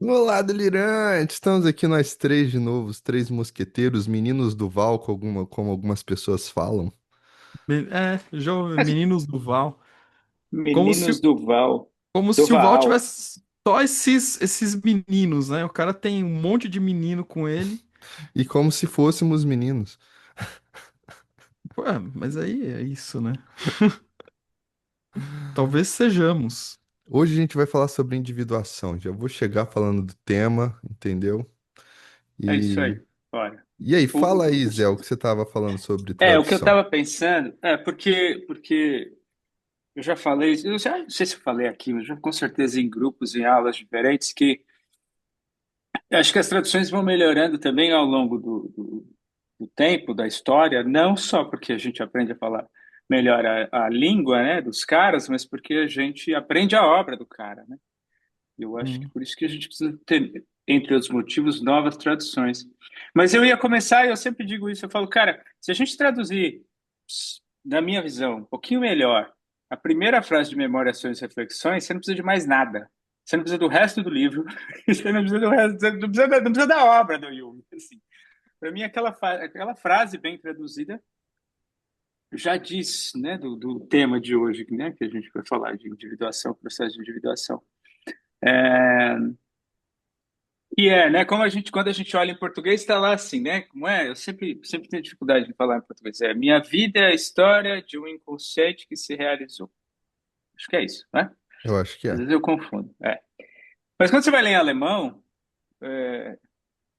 Olá, delirante! Estamos aqui nós três de novo, os três mosqueteiros, meninos do Val, como algumas pessoas falam. Jovem Meninos do Val. Como se, Meninos do Val. como Do se o Val Val. tivesse só esses meninos, né? O cara tem um monte de menino com ele. E como se fôssemos meninos. Pô, mas aí é isso, né? Talvez sejamos. Hoje a gente vai falar sobre individuação. Já vou chegar falando do tema, entendeu? É isso E, aí. Olha. e aí, O, fala aí, o- o- Zé, o que você estava falando sobre o que eu tradução. estava pensando porque eu já falei, não sei se eu falei aqui, mas já com certeza em grupos, em aulas diferentes, que eu acho que as traduções vão melhorando também ao longo do tempo, da história, não só porque a gente aprende a falar melhor a língua, né, dos caras, mas porque a gente aprende a obra do cara, né? Eu acho que Hum. por isso que a gente precisa ter, entre outros motivos, novas traduções. Mas eu ia começar, e eu sempre digo isso, eu falo, cara, se a gente traduzir, na minha visão, um pouquinho melhor, a primeira frase de Memória, Ações e Reflexões, você não precisa de mais nada. Você não precisa do resto do livro, você não precisa do resto, você não precisa da obra do Jung. Assim. Para mim, aquela frase bem traduzida já diz, né, do tema de hoje, né, que a gente vai falar de individuação, processo de individuação. É, né? Quando a gente olha em português, está lá assim, né? Como é? Eu sempre tenho dificuldade de falar em português. Minha vida é a história de um inconsciente que se realizou. Acho que é isso, né? Eu acho que Às é. vezes eu confundo. Mas quando você vai ler em alemão,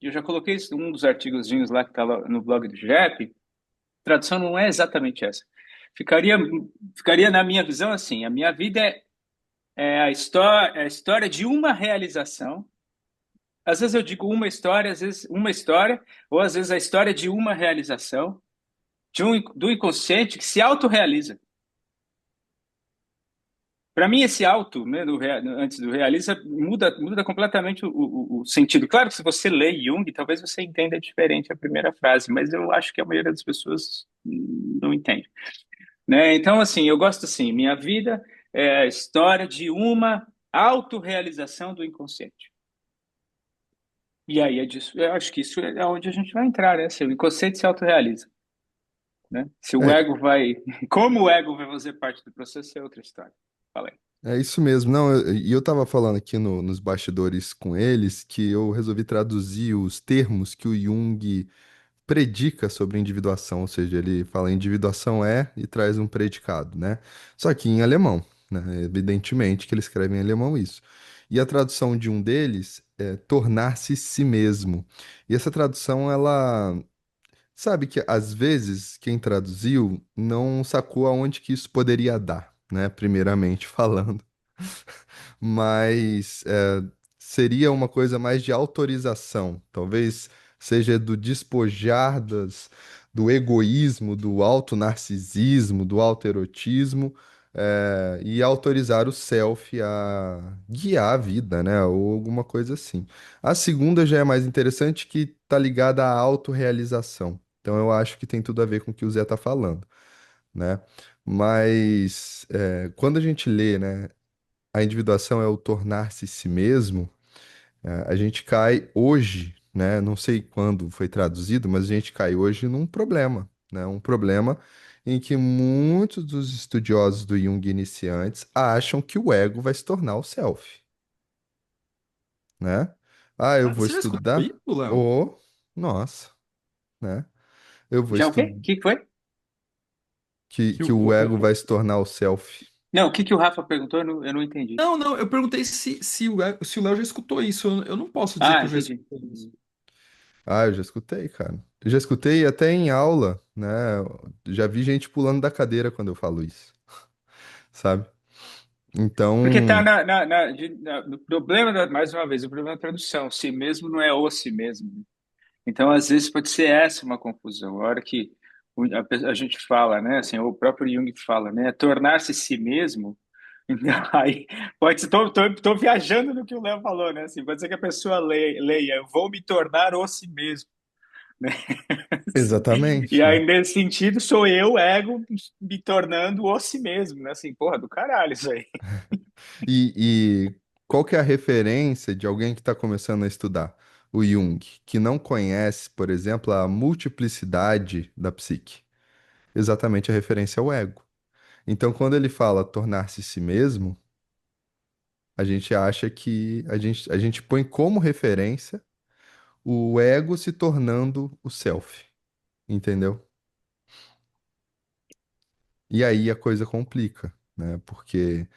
eu já coloquei um dos artigozinhos lá que está no blog do JEP, a tradução não é exatamente essa. Ficaria, ficaria na minha visão assim: a minha vida é a história de uma realização. Às vezes eu digo uma história, às vezes uma história, ou às vezes a história de uma realização, do inconsciente que se autorrealiza. Para mim, esse auto, né, antes do realiza, muda completamente o sentido. Claro que se você lê Jung, talvez você entenda diferente a primeira frase, mas eu acho que a maioria das pessoas não entende. Né? Então, assim, eu gosto assim, minha vida é a história de uma autorrealização do inconsciente. E aí é disso, eu acho que isso é onde a gente vai entrar, né? Se o inconsciente se autorrealiza, né? Se o É, ego vai, como o ego vai fazer parte do processo é outra história. Fala aí. é isso mesmo. Não, eu tava falando aqui nos bastidores com eles que eu resolvi traduzir os termos que o Jung predica sobre individuação, ou seja, ele fala individuação é e traz um predicado, né? Só que em alemão, né? Evidentemente que ele escreve em alemão isso. E a tradução de um deles é tornar-se si mesmo. E essa tradução, ela sabe que às vezes quem traduziu não sacou aonde que isso poderia dar, né? Primeiramente falando, mas seria uma coisa mais de autorização, talvez seja do despojar do egoísmo, do auto-narcisismo, do auto-erotismo, e autorizar o self a guiar a vida, né? Ou alguma coisa assim. A segunda já é mais interessante, que está ligada à autorrealização. Então eu acho que tem tudo a ver com o que o Zé está falando, né? Mas quando a gente lê, né, a individuação é o tornar-se si mesmo, a gente cai hoje, né? Não sei quando foi traduzido, mas a gente cai hoje num problema, né? Um problema em que muitos dos estudiosos do Jung iniciantes acham que o ego vai se tornar o self, né? Ah, eu Ah, vou você já escutou estudar? isso, Léo? Oh, nossa, né? Eu vou Já o quê? estudar O que foi? que o ego vai se tornar o self. Não, o que que o Rafa perguntou? Eu não entendi. Não, não, eu perguntei se o Léo já escutou isso. Eu não posso dizer que Ah, eu já entendi. escutei isso. Ah, eu já escutei, cara. Eu já escutei até em aula, né? Já vi gente pulando da cadeira quando eu falo isso, sabe? Porque tá Então, no problema, mais uma vez, o problema da tradução. Si mesmo não é o si mesmo. Então, às vezes, pode ser essa uma confusão. A hora que a gente fala, né? Assim, o próprio Jung fala, né? Tornar-se si mesmo. Então, aí, pode ser, tô viajando no que o Léo falou, né? Assim, pode ser que a pessoa leia, eu vou me tornar o si mesmo, né? Assim, e exatamente, né? aí, nesse sentido, sou eu, ego, me tornando o si mesmo, né? Assim, porra, do caralho isso aí. E Qual que é a referência de alguém que está começando a estudar? O Jung, que não conhece, por exemplo, a multiplicidade da psique. Exatamente a referência ao ego. Então, quando ele fala tornar-se si mesmo, a gente acha que a gente põe como referência o ego se tornando o self, entendeu? E aí a coisa complica, né? Porque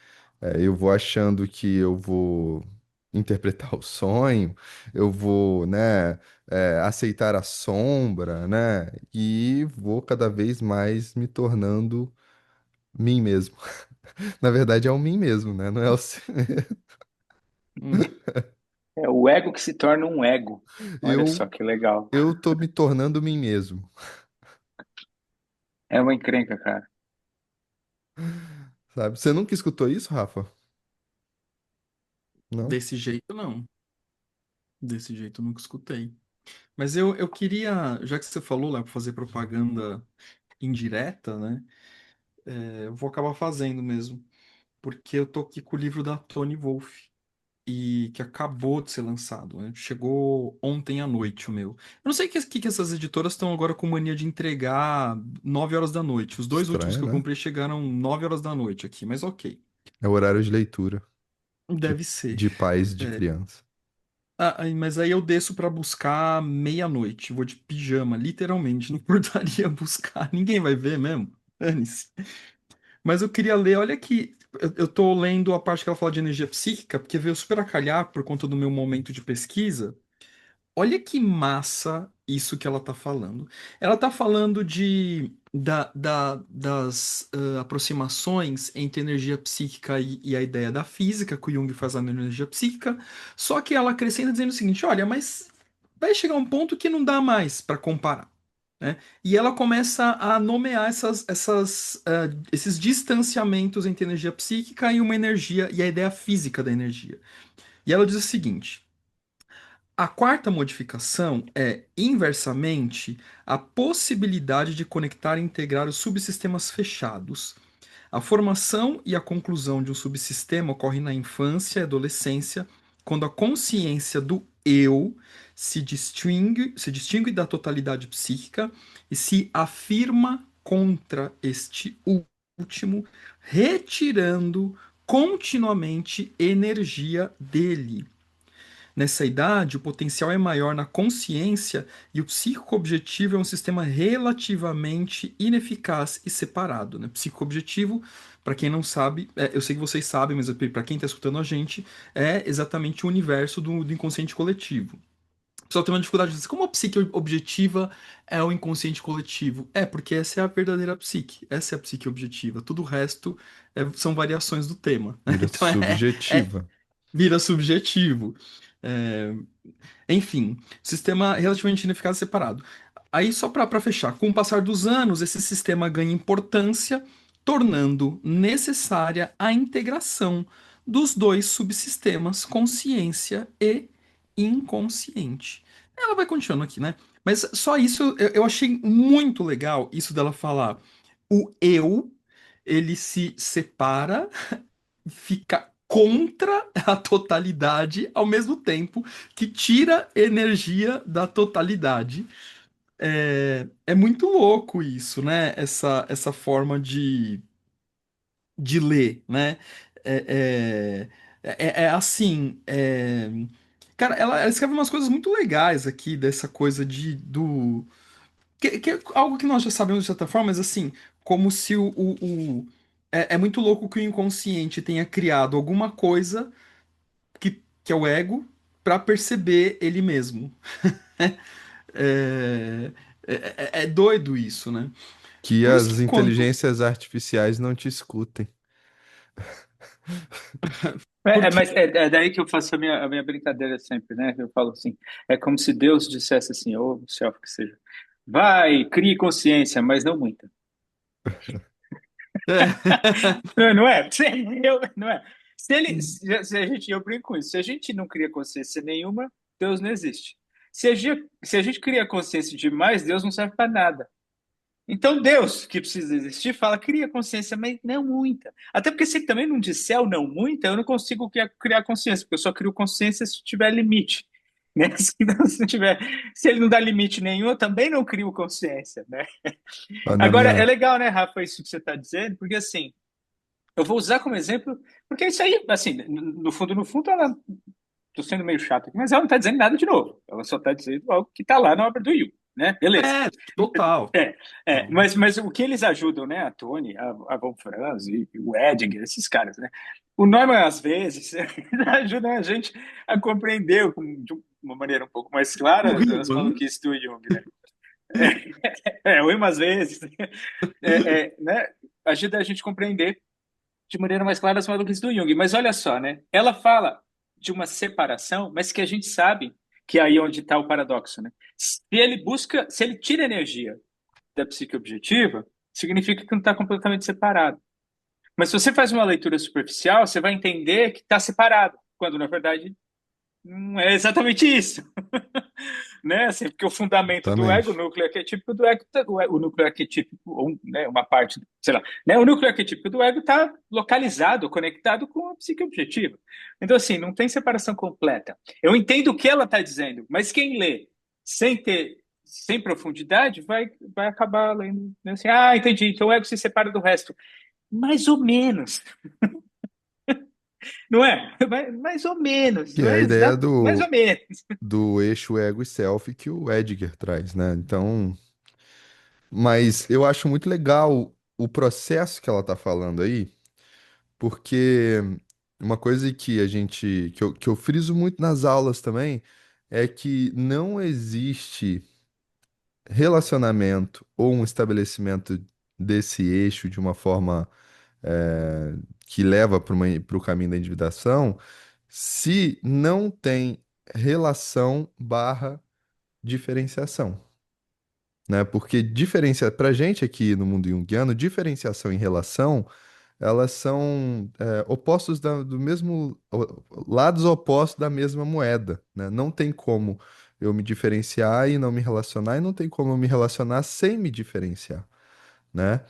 eu vou achando que eu vou interpretar o sonho, eu vou, né, aceitar a sombra, né? E vou cada vez mais me tornando mim mesmo. Na verdade, é o mim mesmo, né? Não é o. Hum, É o ego que se torna um ego. Olha Eu, só que legal. eu tô me tornando mim mesmo, É uma encrenca, cara. sabe? Você nunca escutou isso, Rafa? Não? desse jeito, não. Desse jeito eu nunca escutei. Mas eu queria, já que você falou lá, para fazer propaganda indireta, né? Eu vou acabar fazendo mesmo. Porque eu tô aqui com o livro da Toni Wolff. E que acabou de ser lançado, né? Chegou ontem à noite o meu. Eu não sei que essas editoras estão agora com mania de entregar 9 horas da noite. Os dois últimos Estranho, que eu né? comprei chegaram 9 horas da noite aqui, mas ok. É o horário de leitura de, Deve ser. de pais de É. criança. Mas aí eu desço pra buscar meia-noite. Vou de pijama, literalmente. Não importaria buscar. Ninguém vai ver mesmo. Dane-se. Mas eu queria ler, olha aqui. Eu tô lendo a parte que ela fala de energia psíquica, porque veio super a calhar por conta do meu momento de pesquisa. Olha que massa isso que ela tá falando. Ela tá falando das aproximações entre energia psíquica e a ideia da física, que o Jung faz lá na energia psíquica, só que ela acrescenta dizendo o seguinte: olha, mas vai chegar um ponto que não dá mais para comparar, né? E ela começa a nomear esses distanciamentos entre energia psíquica e uma energia, e a ideia física da energia. E ela diz o seguinte. A quarta modificação é, inversamente, a possibilidade de conectar e integrar os subsistemas fechados. A formação e a conclusão de um subsistema ocorre na infância e adolescência, quando a consciência do eu se distingue da totalidade psíquica e se afirma contra este último, retirando continuamente energia dele. Nessa idade, o potencial é maior na consciência e o psico-objetivo é um sistema relativamente ineficaz e separado, né? Psico-objetivo, para quem não sabe, eu sei que vocês sabem, mas para quem está escutando a gente, é exatamente o universo do inconsciente coletivo. O pessoal tem uma dificuldade de dizer como a psique objetiva é o inconsciente coletivo. É, porque essa é a verdadeira psique, essa é a psique objetiva. Tudo o resto são variações do tema. Vira Então subjetiva. vira subjetivo. É, enfim, sistema relativamente ineficaz e separado. Aí, só para fechar, com o passar dos anos, esse sistema ganha importância, tornando necessária a integração dos dois subsistemas, consciência e inconsciente. Ela vai continuando aqui, né? Mas só isso eu achei muito legal, isso dela falar. O eu, ele se separa, fica contra a totalidade, ao mesmo tempo que tira energia da totalidade. É muito louco isso, né? Essa forma de ler, né? É assim. Cara, ela escreve umas coisas muito legais aqui dessa coisa que é algo que nós já sabemos de certa forma, mas assim, como se é muito louco que o inconsciente tenha criado alguma coisa que é o ego, para perceber ele mesmo. É, é doido isso, né? Que Por isso as que quando. inteligências artificiais não te escutem. Mas Porque. é daí que eu faço a minha brincadeira sempre, né? Eu falo assim, é como se Deus dissesse assim, ou o céu que seja, vai, crie consciência, mas não muita. Não é? Não é? Se a gente, eu brinco com isso, se a gente não cria consciência nenhuma, Deus não existe. Se a gente cria consciência demais, Deus não serve para nada. Então Deus, que precisa existir, fala, cria consciência, mas não muita. Até porque se ele também não disser o não muita, eu não consigo criar consciência, porque eu só crio consciência se tiver limite. Né? Se não tiver, se ele não dá limite nenhum, eu também não crio consciência, né? Ó, na Agora, é minha. legal, né, Rafa, isso que você está dizendo, porque assim, eu vou usar como exemplo, porque isso aí, assim, no fundo, no fundo, ela, tô sendo meio chato aqui, mas ela não está dizendo nada de novo. Ela só está dizendo algo que está lá na obra do Jung, né? Beleza. É, total. É, mas o que eles ajudam, né? A Tony, a Von Franz e o Edinger, esses caras, né? O Neumann, às vezes, ajudam a gente a compreender de uma maneira um pouco mais O clara as Riemann. maluquices do Jung, né? O Neumann, às vezes, né? Ajuda a gente a compreender de maneira mais clara as maluquices do Jung. Mas olha só, né? Ela fala de uma separação, mas que a gente sabe que é aí onde está o paradoxo, né? Se ele tira energia da psique objetiva, significa que não está completamente separado. Mas se você faz uma leitura superficial, você vai entender que está separado, quando na verdade não é exatamente isso. Né? Assim, porque o fundamento do ego, o Exatamente. núcleo arquetípico do ego, o núcleo arquetípico, ou, né, uma parte, sei lá, né? O núcleo arquetípico do ego está localizado, conectado com a psique objetiva. Então, assim, não tem separação completa. Eu entendo o que ela está dizendo, mas quem lê sem profundidade vai acabar lendo né, assim, entendi, então o ego se separa do resto. Mais ou menos, não é? Mais ou menos, Que não é a é ideia exato, mais ou menos. do eixo ego e self que o Edgar traz, né? Então, mas eu acho muito legal o processo que ela tá falando aí, porque uma coisa que que eu friso muito nas aulas também é que não existe relacionamento ou um estabelecimento desse eixo de uma forma que leva para o caminho da individuação se não tem relação barra diferenciação, né? Porque pra gente aqui no mundo junguiano, diferenciação e relação, elas são opostos do mesmo, lados opostos da mesma moeda, né? Não tem como eu me diferenciar e não me relacionar, e não tem como eu me relacionar sem me diferenciar, né?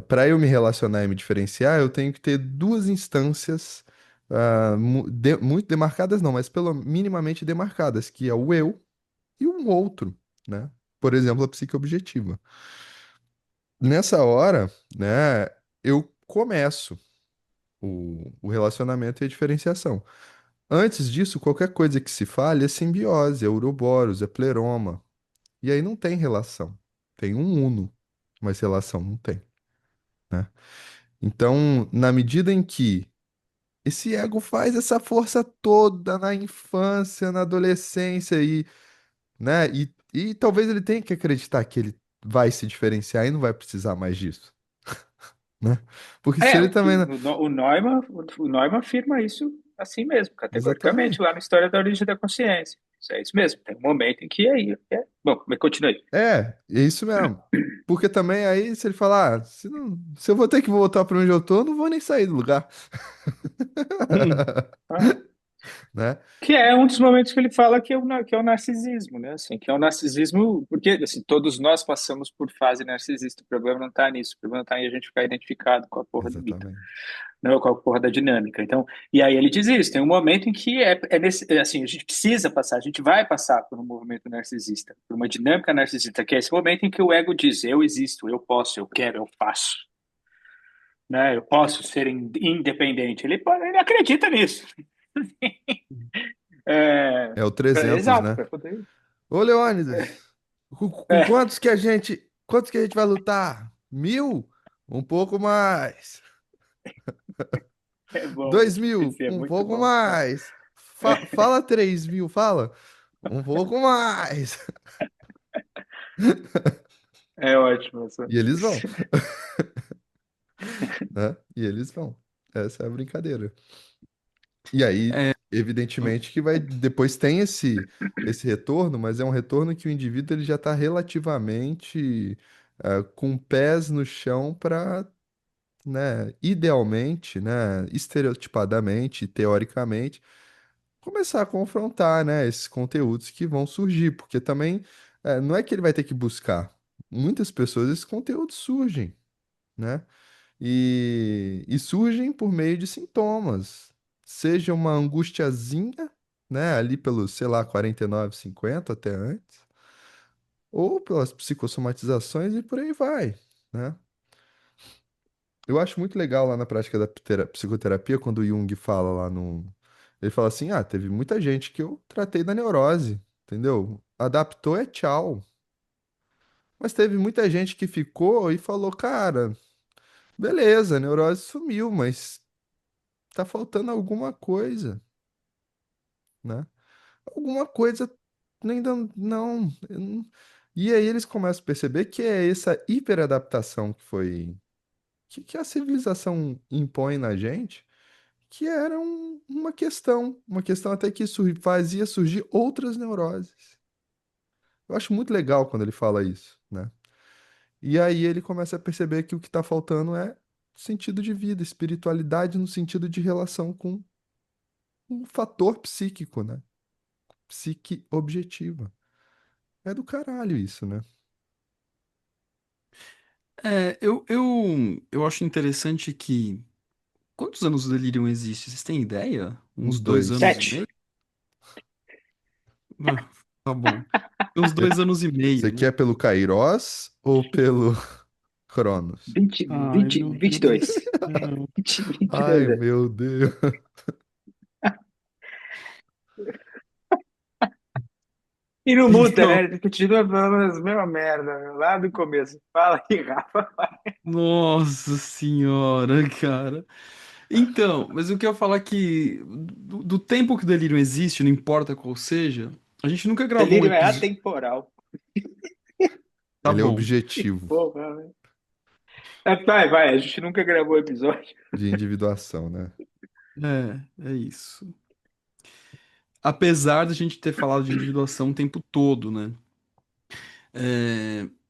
Para eu me relacionar e me diferenciar, eu tenho que ter duas instâncias muito demarcadas, não, mas pelo minimamente demarcadas, que é o eu e um outro, né? Por exemplo, a psique objetiva. Nessa hora, né, eu começo o relacionamento e a diferenciação. Antes disso, qualquer coisa que se fale é simbiose, é uroboros, é pleroma. E aí não tem relação. Tem um uno, mas relação não tem, né? Então, na medida em que esse ego faz essa força toda na infância, na adolescência né? E talvez ele tenha que acreditar que ele vai se diferenciar e não vai precisar mais disso, né? Porque se ele O que também... o Neumann afirma isso assim mesmo, categoricamente, lá Exatamente. na História da Origem da Consciência. Isso é isso mesmo. Tem um momento em que Bom, mas continue. É isso mesmo. Porque também aí, se ele falar, se eu vou ter que voltar para onde eu tô, eu não vou nem sair do lugar, Ah, né? que é um dos momentos que ele fala que é o narcisismo, né? Assim, que é o narcisismo, porque assim, todos nós passamos por fase narcisista. O problema não está nisso, o problema está em a gente ficar identificado com a porra do mito, Exatamente. não com a porra da dinâmica. Então, e aí ele diz isso, tem um momento em que assim, a gente precisa passar, a gente vai passar por um movimento narcisista, por uma dinâmica narcisista, que é esse momento em que o ego diz, eu existo, eu posso, eu quero, eu faço, né? Eu posso ser independente. Ele acredita nisso. É, É o 300, exato, né? para poder. Ô, Leônidas, com É, quantos que a gente vai lutar? 1.000? Um pouco mais. é bom, 2.000? esse é Um muito pouco bom. mais. Fala 3.000, fala. Um pouco mais. É ótimo essa. E eles vão, né? E eles vão. Essa é a brincadeira. E aí, É, evidentemente, que vai depois tem esse retorno, mas é um retorno que o indivíduo ele já está relativamente com pés no chão para, né, idealmente, né, estereotipadamente, teoricamente, começar a confrontar, né, esses conteúdos que vão surgir, porque também não é que ele vai ter que buscar. muitas pessoas esses conteúdos surgem, né? E surgem por meio de sintomas, seja uma angustiazinha, né, ali pelos, sei lá, 49, 50 até antes, ou pelas psicossomatizações e por aí vai, né? Eu acho muito legal lá na prática da psicoterapia, quando o Jung fala lá no. Ele fala assim: ah, teve muita gente que eu tratei da neurose, entendeu? Adaptou é tchau. Mas teve muita gente que ficou e falou: cara, beleza, a neurose sumiu, mas tá faltando alguma coisa, né? Alguma coisa ainda não. E aí eles começam a perceber que é essa hiperadaptação que foi. Que a civilização impõe na gente que era uma questão até que fazia surgir outras neuroses. Eu acho muito legal quando ele fala isso, né? E aí ele começa a perceber que o que está faltando é sentido de vida, espiritualidade no sentido de relação com um fator psíquico, né? Psique objetiva. É do caralho isso, né? Eu acho interessante que. Quantos anos o delírio existe? Vocês têm ideia? Uns Uns dois anos e dois. Sete. meio? Ah, tá bom. Uns 2 anos e meio, Você né? quer pelo Kairos ou pelo Cronos? 20, Ai, 20, não, não, 22. não. 20, 22 Ai, anos. meu Deus. E não muda, Então, né? Ele continua falando as mesmas merda lá do começo. Fala aí, Rafa. nossa senhora, cara. Então, mas o que eu ia falar é que do tempo que o delírio existe, não importa qual seja, a gente nunca gravou um Delírio é episódio. atemporal. Tá Ele é bom. objetivo Porra, velho. Vai, vai. A gente nunca gravou episódio. de individuação, né? É isso. Apesar da gente ter falado de individuação o tempo todo, né?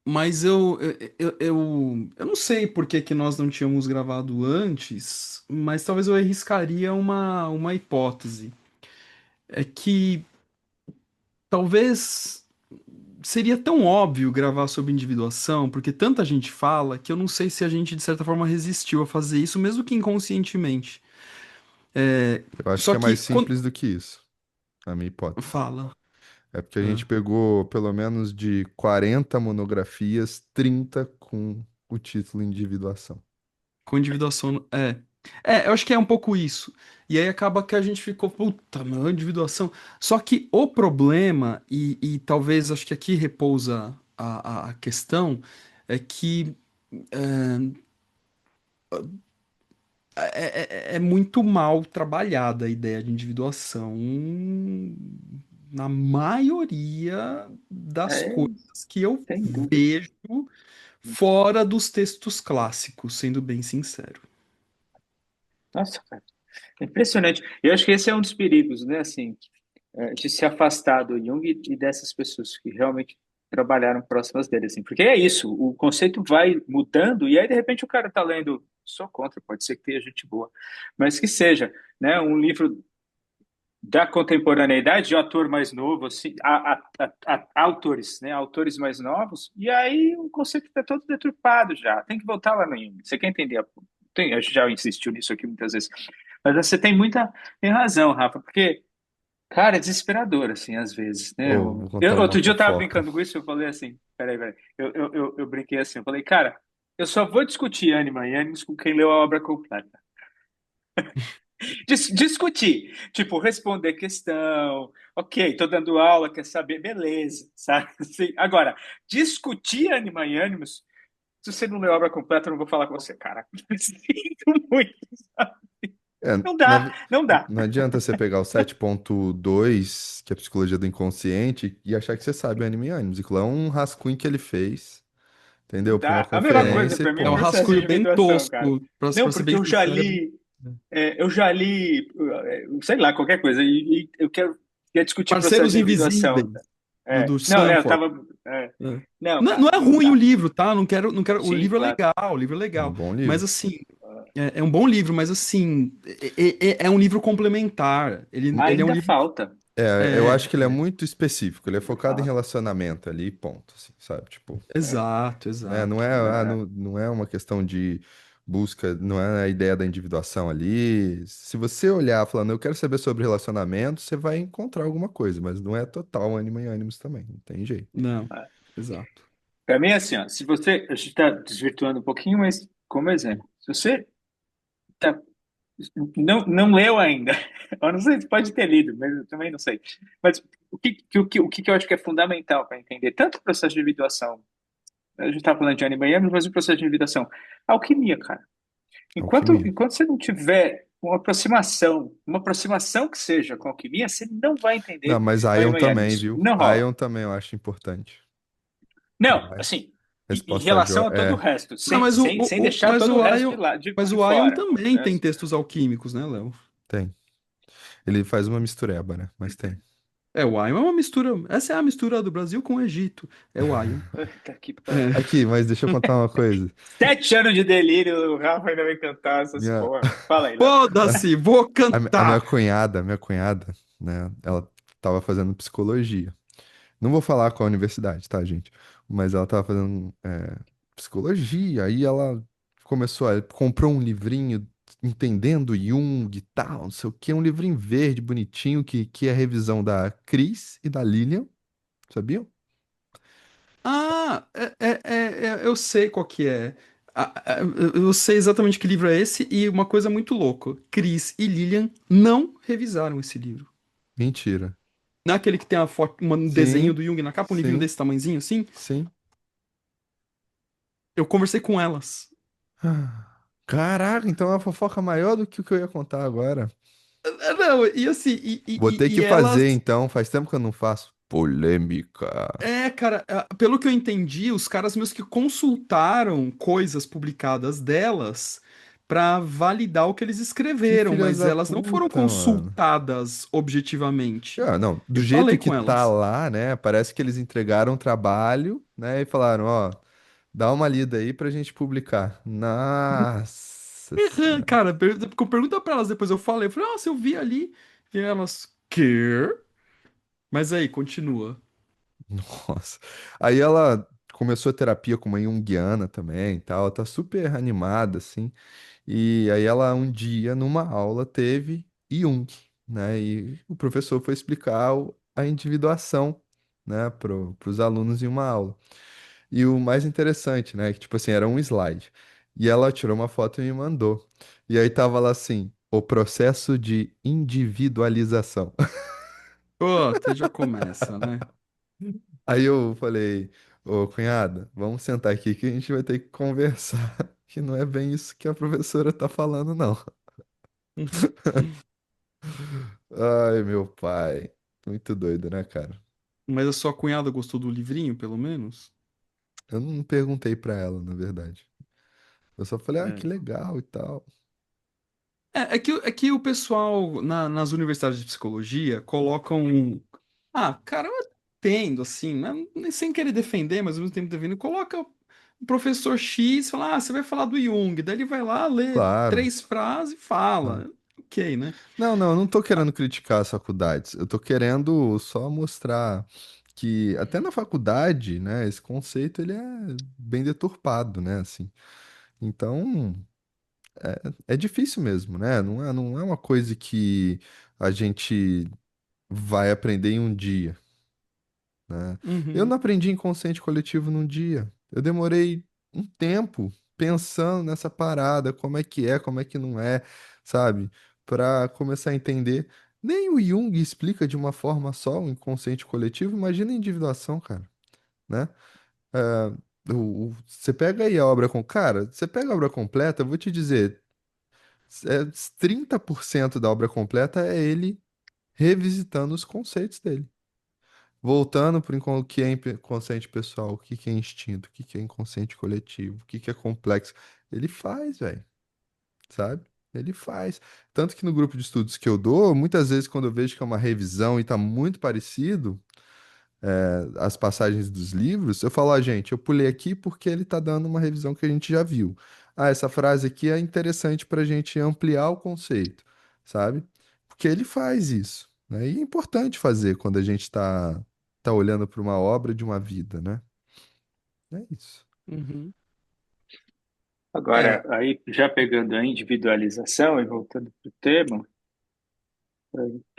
Mas eu não sei por que que nós não tínhamos gravado antes, mas talvez eu arriscaria uma hipótese. É que talvez seria tão óbvio gravar sobre individuação, porque tanta gente fala, que eu não sei se a gente, de certa forma, resistiu a fazer isso, mesmo que inconscientemente. Eu acho Só que é mais que quando. simples do que isso, na minha hipótese. Fala. É porque a É. gente pegou pelo menos de 40 monografias, 30 com o título Individuação. Com individuação. Eu acho que é um pouco isso. E aí acaba que a gente ficou, puta, meu, individuação. Só que o problema, e talvez acho que aqui repousa a questão, é que é muito mal trabalhada a ideia de individuação na maioria das É, coisas que eu sem dúvida. vejo fora dos textos clássicos, sendo bem sincero. Nossa, cara. É impressionante. Eu acho que esse é um dos perigos, né? Assim, de se afastar do Jung e dessas pessoas que realmente trabalharam próximas dele, assim. Porque é isso, o conceito vai mudando e aí, de repente, o cara tá lendo, sou contra, pode ser que tenha gente boa, mas que seja, né? Um livro da contemporaneidade, de um autor mais novo, assim, autores, né? Autores mais novos, e aí o conceito está todo deturpado já. Tem que voltar lá no Jung. Você quer entender? A gente já insistiu nisso aqui muitas vezes. Mas você tem razão, Rafa, porque, cara, é desesperador, assim, às vezes, né? Ô, vou contar uma Outro dia eu tava fofoca. brincando com isso, eu falei assim, peraí. Eu brinquei assim, eu falei, cara, eu só vou discutir Anima e Animus com quem leu a obra completa. Discutir, tipo, responder questão, ok, tô dando aula, quer saber, beleza, sabe? Assim, agora, discutir Anima e Animus, se você não leu a obra completa, eu não vou falar com você, cara. Sinto muito, sabe? É, Não dá, não dá. não adianta você pegar o 7.2, que é a psicologia do inconsciente, e achar que você sabe o anime e ânimos. Aquilo é um rascunho que ele fez, Não entendeu? Para uma dá. A mesma coisa conferência e para mim é É um processo de ponto. rascunho bem individuação, cara. tosco, Não, pra ser porque bem eu já sincero. li, sei lá, qualquer coisa, e eu quero discutir processo Parceiros de individuação. Invisíveis, do Não, eu Sanford. tava. É. Não, Não, não cara, é não ruim o dá. livro, tá? Não quero. O Sim, livro é claro. legal, o livro é É um legal. bom Mas livro. assim, é um bom livro, mas assim, é um livro complementar. Ele é um Ainda livro. falta. Eu É, acho que ele é muito específico, ele é focado em relacionamento ali, ponto, assim, sabe? Tipo, exato, né? Não exato. é, não é uma questão de busca, não é a ideia da individuação ali. Se você olhar falando, eu quero saber sobre relacionamento, você vai encontrar alguma coisa, mas não é total ânimo e ânimos também, não tem jeito. Não, exato. Para mim é assim, ó, se você, a gente está desvirtuando um pouquinho, mas como exemplo, se você tá, não leu ainda, eu não sei se pode ter lido, mas eu também não sei. Mas o que eu acho que é fundamental para entender tanto o processo de individuação, a gente está falando de anime e ânimos, mas o processo de individuação, alquimia, cara. Enquanto, Alquimia. enquanto você não tiver uma aproximação que seja com alquimia, você não vai Não, entender mas Ion anime e também, ânimos. viu? Não rola. Ion também eu acho importante. Não, Vai. assim, em Resposta J. relação a todo o É, resto, Não, sem, sem, sem deixar todo o resto Mas de o Ion fora. também Né? tem textos alquímicos, né, Léo? tem. Ele faz uma mistureba, né? Mas tem. É, o Ion é uma mistura. Essa é a mistura do Brasil com o Egito. É o Ion. Puta que pariu. É. Aqui, mas deixa eu contar uma coisa. 7 anos de delírio, o Rafa ainda vai cantar essas Minha, porra. Fala aí, Léo. Foda-se, vou a cantar! minha cunhada, né? Ela tava fazendo psicologia. Não vou falar qual universidade, tá, gente? Mas ela tava fazendo psicologia. Aí ela comprou um livrinho entendendo Jung e tal, não sei o quê. Um livrinho verde, bonitinho, que é a revisão da Cris e da Lilian, sabiam? Ah, eu sei qual que é. Eu sei exatamente que livro é esse e uma coisa muito louca. Chris e Lilian não revisaram esse livro. Mentira. Não é aquele que tem um desenho Sim, do Jung na capa, um livrinho sim, desse tamanhozinho assim? sim. Eu conversei com elas. Ah, caraca, então é uma fofoca maior do que o que eu ia contar agora. Não, e assim, Vou ter e que elas. fazer, então. Faz tempo que eu não faço. Polêmica. É, cara, pelo que eu entendi, os caras meus que consultaram coisas publicadas delas pra validar o que eles Que escreveram, filhas mas da elas não foram puta, mano. consultadas objetivamente. Ah, não, do Eu jeito falei que com tá elas. lá, né? Parece que eles entregaram o trabalho, né? E falaram, ó, dá uma lida aí pra gente publicar. Nossa senhora. Cara, pergunta pra elas depois. Eu falei, nossa, eu vi ali. E elas, quê? Mas aí, continua. Nossa. Aí ela começou a terapia com uma junguiana também e tal. Tá super animada, assim. E aí ela um dia, numa aula, teve Jung, né? E o professor foi explicar a individuação, né, para os alunos em uma aula. E o mais interessante, né, que tipo assim, era um slide. E ela tirou uma foto e me mandou. E aí tava lá assim, o processo de individualização. Pô, você já começa, né? Aí eu falei, ô cunhada, vamos sentar aqui que a gente vai ter que conversar. Que não é bem isso que a professora tá falando, não. Ai, meu pai. Muito doido, né, cara? Mas a sua cunhada gostou do livrinho, pelo menos? Eu não perguntei pra ela, na verdade. Eu só falei, ah, que É. legal e tal. É que o pessoal nas universidades de psicologia colocam. Ah, cara, eu entendo, assim, né? Sem querer defender, mas ao mesmo tempo defendendo, coloca o professor X, fala, você vai falar do Jung, daí ele vai lá, lê Claro. 3 frases e Ah. fala. Ok, né? Não, não, eu não tô querendo criticar as faculdades. Eu tô querendo só mostrar que até na faculdade, né, esse conceito ele é bem deturpado, né, assim. Então, é difícil mesmo, né? Não é uma coisa que a gente vai aprender em um dia, né? Eu Uhum, não aprendi inconsciente coletivo num dia. Eu demorei um tempo pensando nessa parada, como é que não é, sabe? Para começar a entender. Nem o Jung explica de uma forma só o inconsciente coletivo. Imagina a individuação, cara, né? Você pega aí a obra com. Cara, você pega a obra completa, eu vou te dizer, 30% da obra completa é ele revisitando os conceitos dele. Voltando para o que é inconsciente pessoal, o que que é instinto, o que que é inconsciente coletivo, o que que é complexo. Ele faz, velho, sabe? Ele faz. Tanto que no grupo de estudos que eu dou, muitas vezes quando eu vejo que é uma revisão e tá muito parecido, as passagens dos livros, eu falo, gente, eu pulei aqui porque ele tá dando uma revisão que a gente já viu. Ah, essa frase aqui é interessante para a gente ampliar o conceito, sabe? Porque ele faz isso. né? E é importante fazer quando a gente tá olhando para uma obra de uma vida, né? É isso. Uhum. É, Agora, aí já pegando a individualização e voltando para o tema,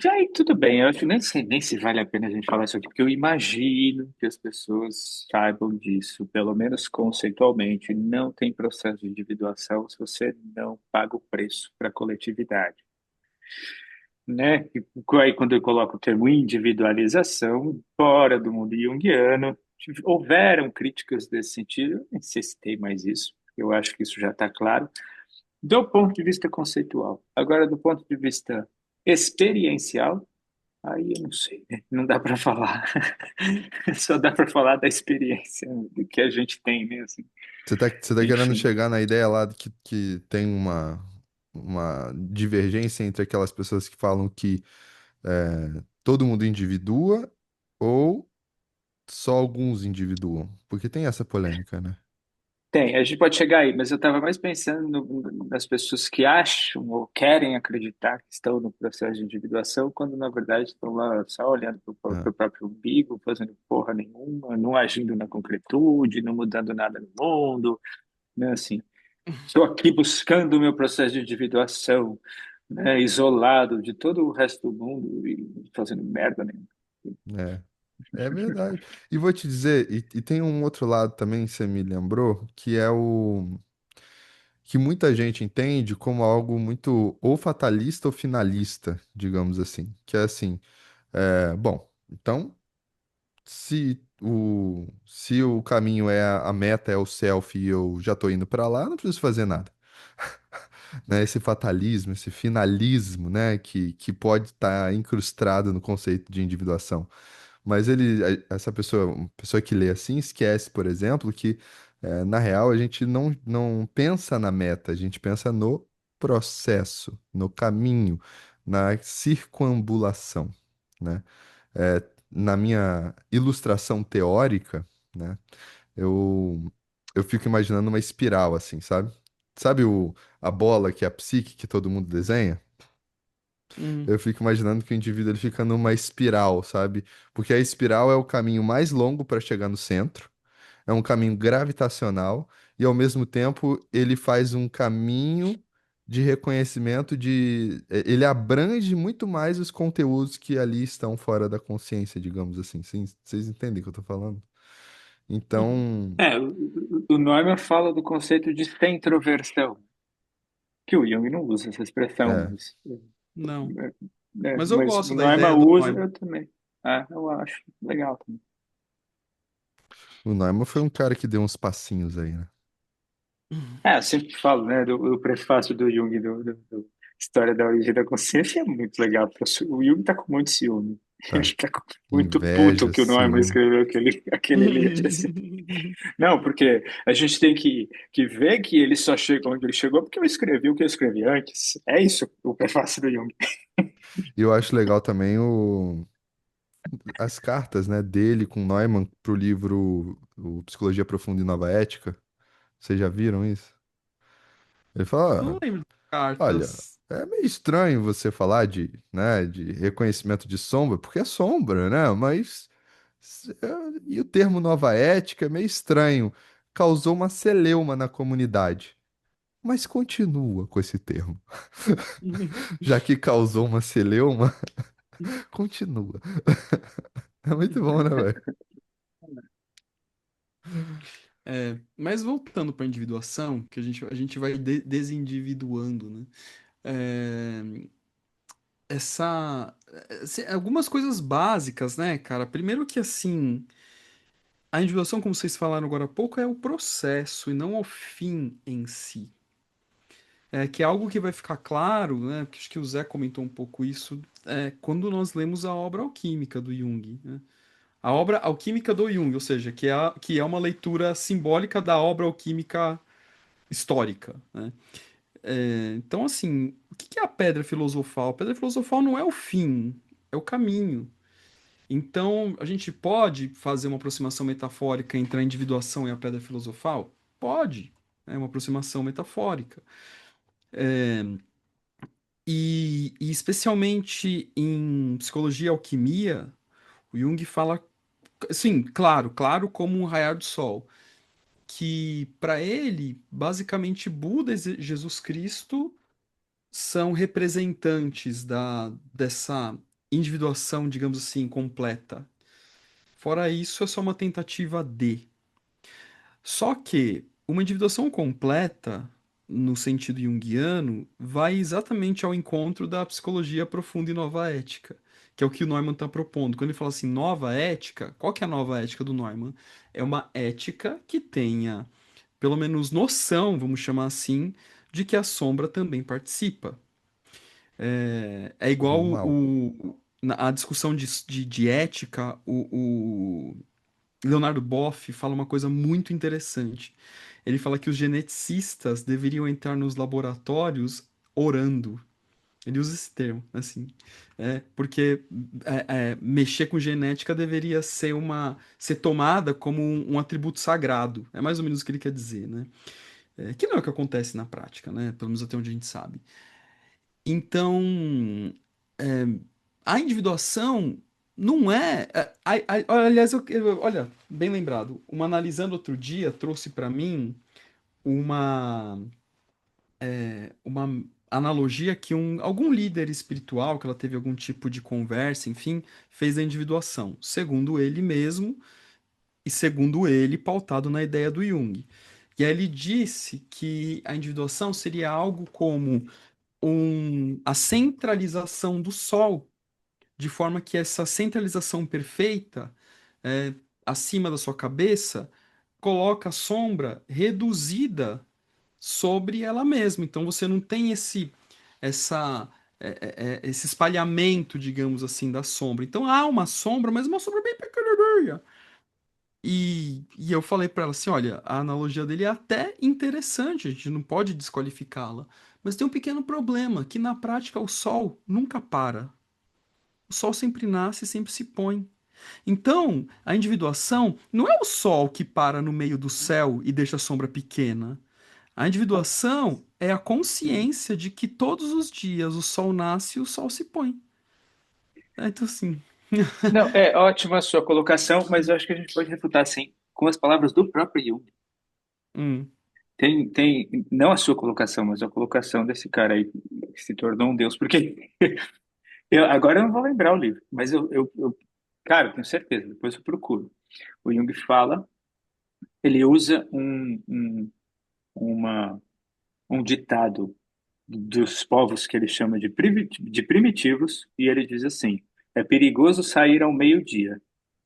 já aí tudo bem, eu acho que nem sei nem se vale a pena a gente falar isso aqui, porque eu imagino que as pessoas saibam disso, pelo menos conceitualmente, não tem processo de individuação se você não paga o preço para a coletividade, né? E aí quando eu coloco o termo individualização, fora do mundo junguiano, houveram críticas desse sentido, eu nem sei se tem mais isso, eu acho que isso já está claro, do ponto de vista conceitual. Agora, do ponto de vista experiencial, aí eu não sei, né? Não dá para falar. Só dá para falar da experiência do que a gente tem, né? Assim, Você tá querendo enfim. chegar na ideia lá de que tem uma divergência entre aquelas pessoas que falam que todo mundo individua ou só alguns individuam? Porque tem essa polêmica, né? Tem, a gente pode chegar aí, mas eu estava mais pensando nas pessoas que acham ou querem acreditar que estão no processo de individuação, quando na verdade estão lá só olhando para É. o próprio umbigo, fazendo porra nenhuma, não agindo na concretude, não mudando nada no mundo, né? Assim, estou aqui buscando o meu processo de individuação, né? Isolado de todo o resto do mundo e fazendo merda nenhuma. É, é verdade. E vou te dizer, e tem um outro lado também, que você me lembrou, que é o que muita gente entende como algo muito ou fatalista ou finalista, digamos assim. Que é assim, bom, então, se o caminho a meta é o self e eu já tô indo para lá, não preciso fazer nada. Né? Esse fatalismo, esse finalismo, né? Que pode estar incrustado no conceito de individuação. Mas essa pessoa, uma pessoa que lê assim, esquece, por exemplo, que na real a gente não pensa na meta, a gente pensa no processo, no caminho, na circunambulação, né? Na minha ilustração teórica, né? Eu, eu fico imaginando uma espiral assim, sabe? Sabe a bola que é a psique que todo mundo desenha? hum, Eu fico imaginando que o indivíduo ele fica numa espiral, sabe? Porque a espiral é o caminho mais longo para chegar no centro, é um caminho gravitacional e ao mesmo tempo ele faz um caminho de reconhecimento ele abrange muito mais os conteúdos que ali estão fora da consciência, digamos assim. Vocês entendem o que eu tô falando? uhum. Então, O Neumann fala do conceito de centroversão, que o Jung não usa essa expressão, é, mas, Não. Mas eu mas o gosto da Neumann ideia do usa, Neumann. eu também. Ah, eu acho legal também. o Neumann foi um cara que deu uns passinhos aí, né? Eu sempre falo, né, do prefácio do Jung, do História da Origem da Consciência, é muito legal, porque o Jung tá com muito ciúme. Tá. Ele tá muito puto Inveja, que o Neumann ciúme. escreveu aquele livro, assim. Não, porque a gente tem que ver que ele só chegou onde ele chegou porque eu escrevi o que eu escrevi antes. É isso o prefácio do Jung. E eu acho legal também as cartas, né, dele com Neumann pro livro o Psicologia Profunda e Nova Ética. Vocês já viram isso? Ele Não fala, lembro de olha, cartas. é meio estranho você falar de reconhecimento de sombra, porque é sombra, né? Mas e o termo Nova Ética é meio estranho. Causou uma celeuma na comunidade. Mas continua com esse termo. Já que causou uma celeuma, continua. É muito bom, né, velho? É, mas voltando para a individuação, que a gente vai desindividuando, né? É, algumas coisas básicas, né, cara? Primeiro que assim, a individuação, como vocês falaram agora há pouco, é o processo e não o fim em si. É que é algo que vai ficar claro, né? Porque acho que o Zé comentou um pouco isso, quando nós lemos a obra alquímica do Jung, né? A obra alquímica do Jung, ou seja, que é uma leitura simbólica da obra alquímica histórica, né? Então, assim, o que que é a pedra filosofal? A pedra filosofal não é o fim, é o caminho. Então, a gente pode fazer uma aproximação metafórica entre a individuação e a pedra filosofal? Pode. É uma aproximação metafórica. E especialmente em psicologia e alquimia, o Jung fala, assim, claro, claro como um raiar do sol, que para ele, basicamente, Buda e Jesus Cristo são representantes dessa individuação, digamos assim, completa. Fora isso, é só uma tentativa de. Só que uma individuação completa, no sentido junguiano, vai exatamente ao encontro da psicologia profunda e nova ética, que é o que o Neumann está propondo. Quando ele fala assim, nova ética, qual que é a nova ética do Neumann? É uma ética que tenha, pelo menos, noção, vamos chamar assim, de que a sombra também participa. É Do igual mal. a discussão de ética, o Leonardo Boff fala uma coisa muito interessante. Ele fala que os geneticistas deveriam entrar nos laboratórios orando. Ele usa esse termo, assim. Porque mexer com genética deveria ser tomada como um atributo sagrado. É mais ou menos o que ele quer dizer, né? Que não é o que acontece na prática, né? Pelo menos até onde a gente sabe. Então, é, a individuação não é. Aliás, olha, bem lembrado, uma analisando outro dia trouxe para mim uma, uma analogia que algum líder espiritual, que ela teve algum tipo de conversa, enfim, fez da individuação, segundo ele mesmo, e segundo ele, pautado na ideia do Jung. E aí ele disse que a individuação seria algo como a centralização do Sol, de forma que essa centralização perfeita, é, acima da sua cabeça, coloca a sombra reduzida sobre ela mesma. Então você não tem essa, esse espalhamento, digamos assim, da sombra. Então há uma sombra, mas uma sombra bem pequenininha. E eu falei para ela assim, olha, a analogia dele é até interessante, a gente não pode desqualificá-la, mas tem um pequeno problema, que na prática o sol nunca para. O sol sempre nasce e sempre se põe. Então, a individuação não é o sol que para no meio do céu e deixa a sombra pequena. A individuação é a consciência de que todos os dias o sol nasce e o sol se põe. Então, assim. Não, é ótima a sua colocação, mas eu acho que a gente pode refutar assim, com as palavras do próprio Jung. hum, Não a sua colocação, mas a colocação desse cara aí que se tornou um deus, porque agora eu não vou lembrar o livro, mas cara, eu tenho certeza, depois eu procuro. O Jung fala, ele usa uma, um ditado dos povos que ele chama de primitivos, e ele diz assim: é perigoso sair ao meio-dia,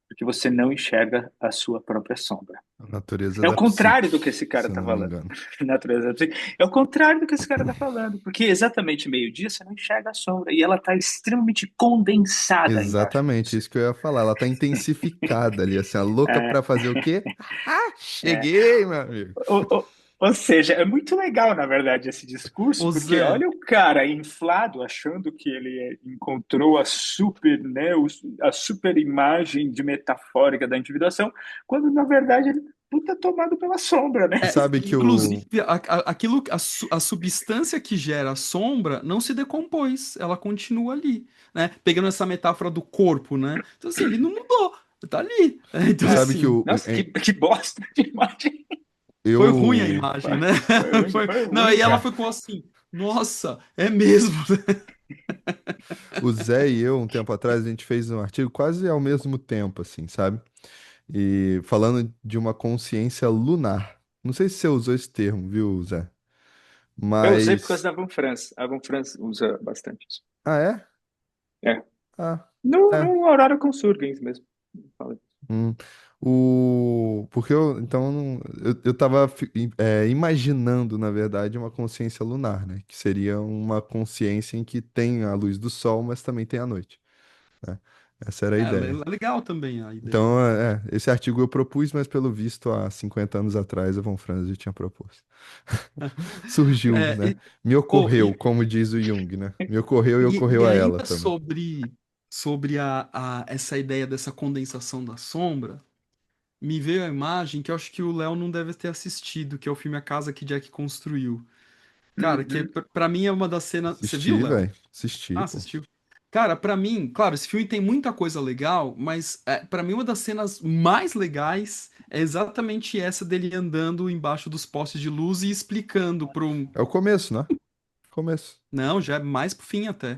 porque você não enxerga a sua própria sombra. A natureza É o da contrário do psique, que esse cara se eu está não me falando. engano. Natureza da psique. É o contrário do que esse cara está falando. Porque exatamente meio-dia você não enxerga a sombra. E ela está extremamente condensada embaixo de Exatamente, você. isso que eu ia falar. Ela tá intensificada ali, assim, a louca É, pra fazer o quê? Ah, é. cheguei, meu amigo. Ou seja, é muito legal, na verdade, esse discurso, ô porque Zé, olha o cara inflado, achando que ele encontrou a super, né, a super imagem de metafórica da individuação, quando na verdade ele puta tomado pela sombra, né? Você sabe que o. inclusive, a substância que gera a sombra não se decompôs, ela continua ali, né? Pegando essa metáfora do corpo, né? Então, assim, ele não mudou, tá ali. Então, Você É. sabe que assim, Nossa, que bosta de imagem. foi ruim a eu. imagem, né? Foi Não, ruim, aí ela cara. ficou assim, nossa, é mesmo. O Zé e eu, um tempo atrás, a gente fez um artigo quase ao mesmo tempo, assim, sabe? E falando de uma consciência lunar. Não sei se você usou esse termo, viu, Zé? Eu usei por causa Mas. da Van France. A Van France usa bastante isso. Ah, é? É. Ah, No, é. no horário com Surgens mesmo. Fala. Hum. Porque eu, então, eu tava imaginando, na verdade, uma consciência lunar, né? Que seria uma consciência em que tem a luz do sol, mas também tem a noite, né? Essa era a É, ideia. legal também a ideia. Então, esse artigo eu propus, mas pelo visto, há 50 anos atrás, a Von Franz já tinha proposto. Surgiu, É, né? Me oh, ocorreu, como diz o Jung, né? Me ocorreu e e ocorreu a ela ainda também. sobre essa ideia dessa condensação da sombra, me veio a imagem que eu acho que o Léo não deve ter assistido, que é o filme A Casa que Jack Construiu. Cara, que Uhum. pra mim é uma das cenas. Você viu, Assisti, Léo? velho. Assisti, Ah, pô. assistiu? Cara, pra mim, claro, esse filme tem muita coisa legal, mas para mim uma das cenas mais legais é exatamente essa dele andando embaixo dos postes de luz e explicando para um. É o começo, né? Começo. Não, já é mais pro fim até.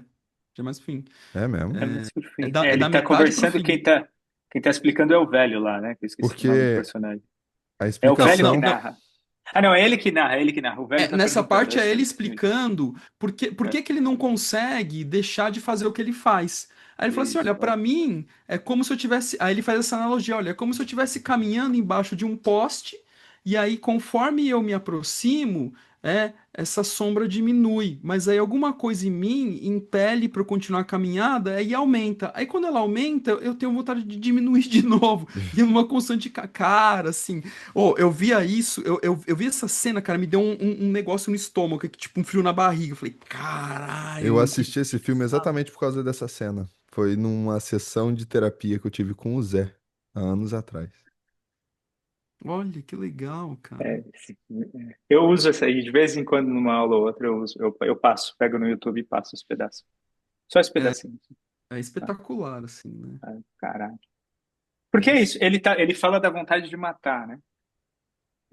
Já é mais pro fim. É mesmo. É mais pro É fim. da, É, é ele da tá metade pro conversando, fim. quem tá explicando é o velho lá, né? Que eu esqueci o nome do Porque personagem. a É o Não, velho que não, explicação. não. narra. Ah, não, é ele que narra, é ele que narra. O velho tá Nessa perguntando. parte é ele Isso, explicando por é, que que ele não consegue deixar de fazer o que ele faz. Aí ele fala assim: isso, olha, pra mim é como se eu tivesse. Aí ele faz essa analogia: olha, é como se eu estivesse caminhando embaixo de um poste, e aí conforme eu me aproximo, essa sombra diminui. Mas aí alguma coisa em mim impele para eu continuar a caminhada e aumenta. Aí quando ela aumenta, eu tenho vontade de diminuir de novo. E é uma constante cara, assim. Oh, eu via isso, eu vi essa cena, cara, me deu um negócio no estômago, que, tipo um frio na barriga. Eu falei, Eu caralho, que. assisti esse filme exatamente por causa dessa cena. Foi numa sessão de terapia que eu tive com o Zé, há anos atrás. Olha, que legal, cara. eu uso essa aí de vez em quando numa aula ou outra, eu uso, eu passo, pego no YouTube e passo os pedaços. Só esse É, pedacinho. é espetacular, assim, né? Ah, caralho. Porque é isso, ele fala da vontade de matar, né?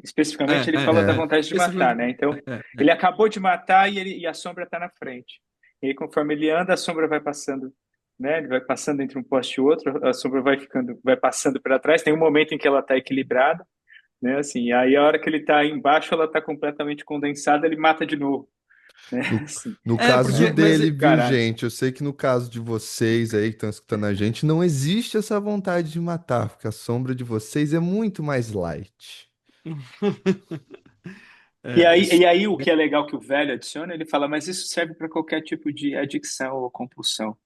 Especificamente, ele fala da É, vontade de matar, né? Então, ele acabou de matar e a sombra está na frente. E aí, conforme ele anda, a sombra vai passando, né? Ele vai passando entre um poste e outro, a sombra vai ficando, vai passando para trás. Tem um momento em que ela está equilibrada, né? Assim, aí a hora que ele está embaixo, ela está completamente condensada, ele mata de novo, né? no, Assim, no caso Porque, mas dele, viu, caralho. gente? Eu sei que no caso de vocês aí que estão escutando a gente, não existe essa vontade de matar, porque a sombra de vocês é muito mais light. E isso, aí o que é legal que o velho adiciona, ele fala, mas isso serve para qualquer tipo de adicção ou compulsão.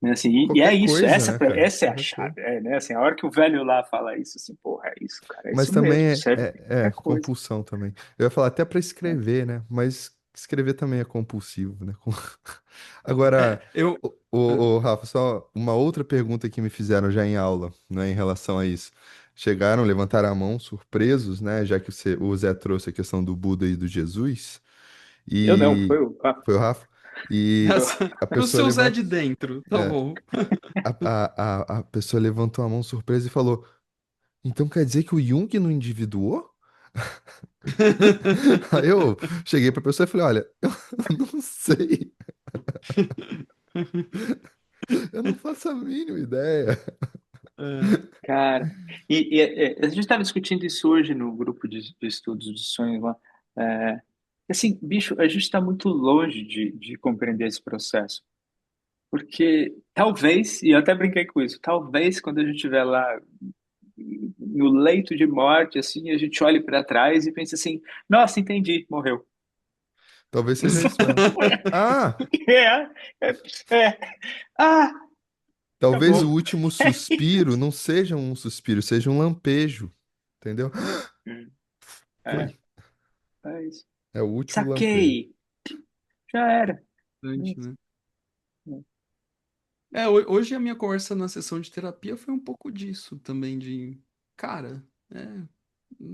Né, assim, e é Qualquer isso, coisa, né, cara? essa é a Qualquer coisa. chave, né, assim, a hora que o velho lá fala isso, assim, porra, é isso, cara, é Mas isso também mesmo, serve pra qualquer coisa. compulsão também. Eu ia falar até para Né? escrever, né? Mas escrever também é compulsivo, né? Agora, eu. Rafa, só uma outra pergunta que me fizeram já em aula, né, em relação a isso. Chegaram, levantaram a mão, surpresos, né? Já que o Zé trouxe a questão do Buda e do Jesus. Eu não, E foi o foi o Rafa. E a O pessoa seu Zé levanta, de dentro, tá é, bom. a pessoa levantou a mão surpresa e falou: então quer dizer que o Jung não individuou? Aí eu cheguei pra pessoa e falei: olha, eu não sei, eu não faço a mínima ideia. É. cara, a gente estava discutindo isso hoje no grupo de estudos de sonhos lá, assim, bicho, a gente está muito longe de compreender esse processo, porque talvez, e eu até brinquei com isso, talvez quando a gente estiver lá no leito de morte, assim, a gente olhe para trás e pense assim, nossa, entendi, morreu. Talvez seja isso mesmo. Ah, É, é, é. Ah, talvez o acabou. último É suspiro isso. não seja um suspiro, seja um lampejo, entendeu? É, Foi. é isso. É o último lampejo. Saquei. Já era. Interessante, Isso. né? Hoje a minha conversa na sessão de terapia foi um pouco disso também, cara,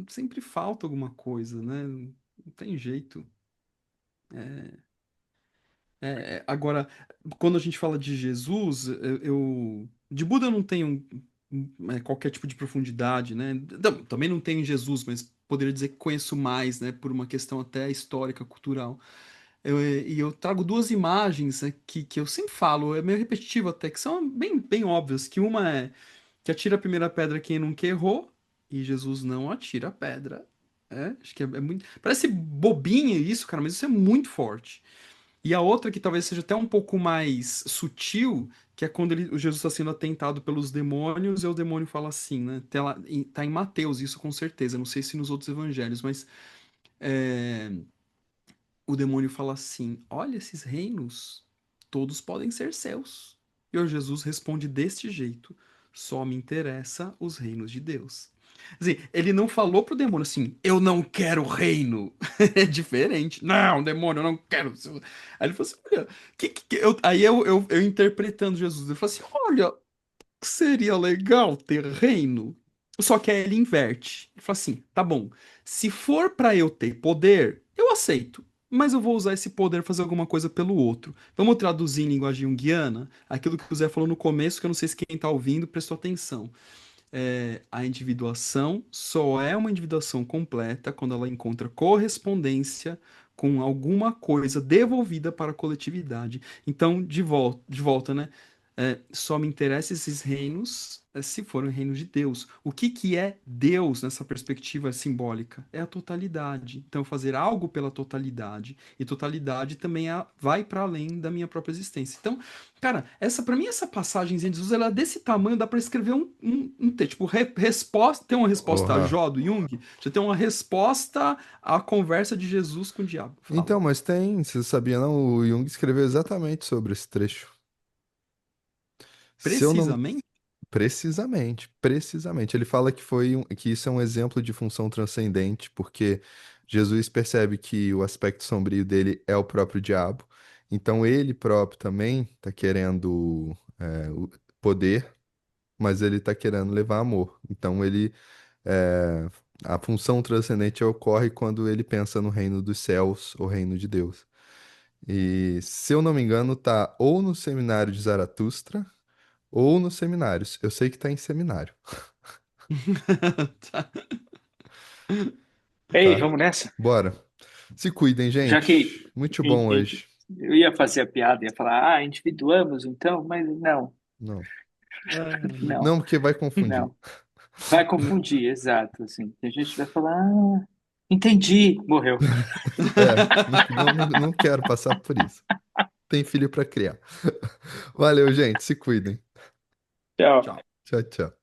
sempre falta alguma coisa, né? Não tem jeito. É, Agora, quando a gente fala de Jesus, de Buda eu não tenho qualquer tipo de profundidade, né? Também não tenho em Jesus, mas poderia dizer que conheço mais, né? Por uma questão até histórica, cultural. E eu trago duas imagens aqui que eu sempre falo, é meio repetitivo até, que são bem, bem óbvias, que uma é que atira a primeira pedra quem nunca errou, e Jesus não atira a pedra. Acho que é muito. Parece bobinho isso, cara, mas isso é muito forte. E a outra que talvez seja até um pouco mais sutil, que é quando o Jesus está sendo atentado pelos demônios, e o demônio fala assim, né? Tá em Mateus, isso com certeza, não sei se nos outros evangelhos, mas é, o demônio fala assim: olha, esses reinos, todos podem ser seus. E o Jesus responde deste jeito: só me interessa os reinos de Deus. Assim, ele não falou pro demônio assim: eu não quero reino. É diferente. Não, demônio, eu não quero. Aí ele falou assim: olha, aí eu interpretando Jesus, eu falei assim: olha, seria legal ter reino. Só que aí ele inverte. Ele fala assim: tá bom, se for pra eu ter poder, eu aceito. mas eu vou usar esse poder para fazer alguma coisa pelo outro. Vamos traduzir em linguagem junguiana aquilo que o Zé falou no começo, que eu não sei se quem está ouvindo prestou atenção. A individuação só é uma individuação completa quando ela encontra correspondência com alguma coisa devolvida para a coletividade. Então, de volta, né? Só me interessam esses reinos se forem reinos de Deus. O que que é Deus nessa perspectiva simbólica? É a totalidade. Então, fazer algo pela totalidade. E totalidade também vai para além da minha própria existência. Então, cara, para mim, essa passagem de Jesus, ela é desse tamanho, dá para escrever um texto. Tipo, resposta, tem uma resposta a Porra. Jó, do Jung, já tem uma resposta à conversa de Jesus com o diabo. Fala. Então, mas tem, você sabia não? O Jung escreveu exatamente sobre esse trecho. Se eu não, Precisamente? precisamente. Ele fala que que isso é um exemplo de função transcendente, porque Jesus percebe que o aspecto sombrio dele é o próprio diabo. Então ele próprio também está querendo o poder, mas ele está querendo levar amor. Então é, a função transcendente ocorre quando ele pensa no reino dos céus, ou reino de Deus. E se eu não me engano, tá ou no seminário de Zaratustra ou nos seminários. Eu sei que tá em seminário, Tá. Ei, tá? vamos nessa? Bora. Se cuidem, Já que gente. Muito bom hoje. eu ia fazer a piada, ia falar, individuamos então, mas não, Não. não, Não, porque vai confundir. não. Vai confundir, exato, assim. A gente vai falar, entendi, morreu. Não quero passar por isso. Tem filho pra criar. Valeu, gente. Se cuidem. Tchau. Tchau. Tchau, tchau.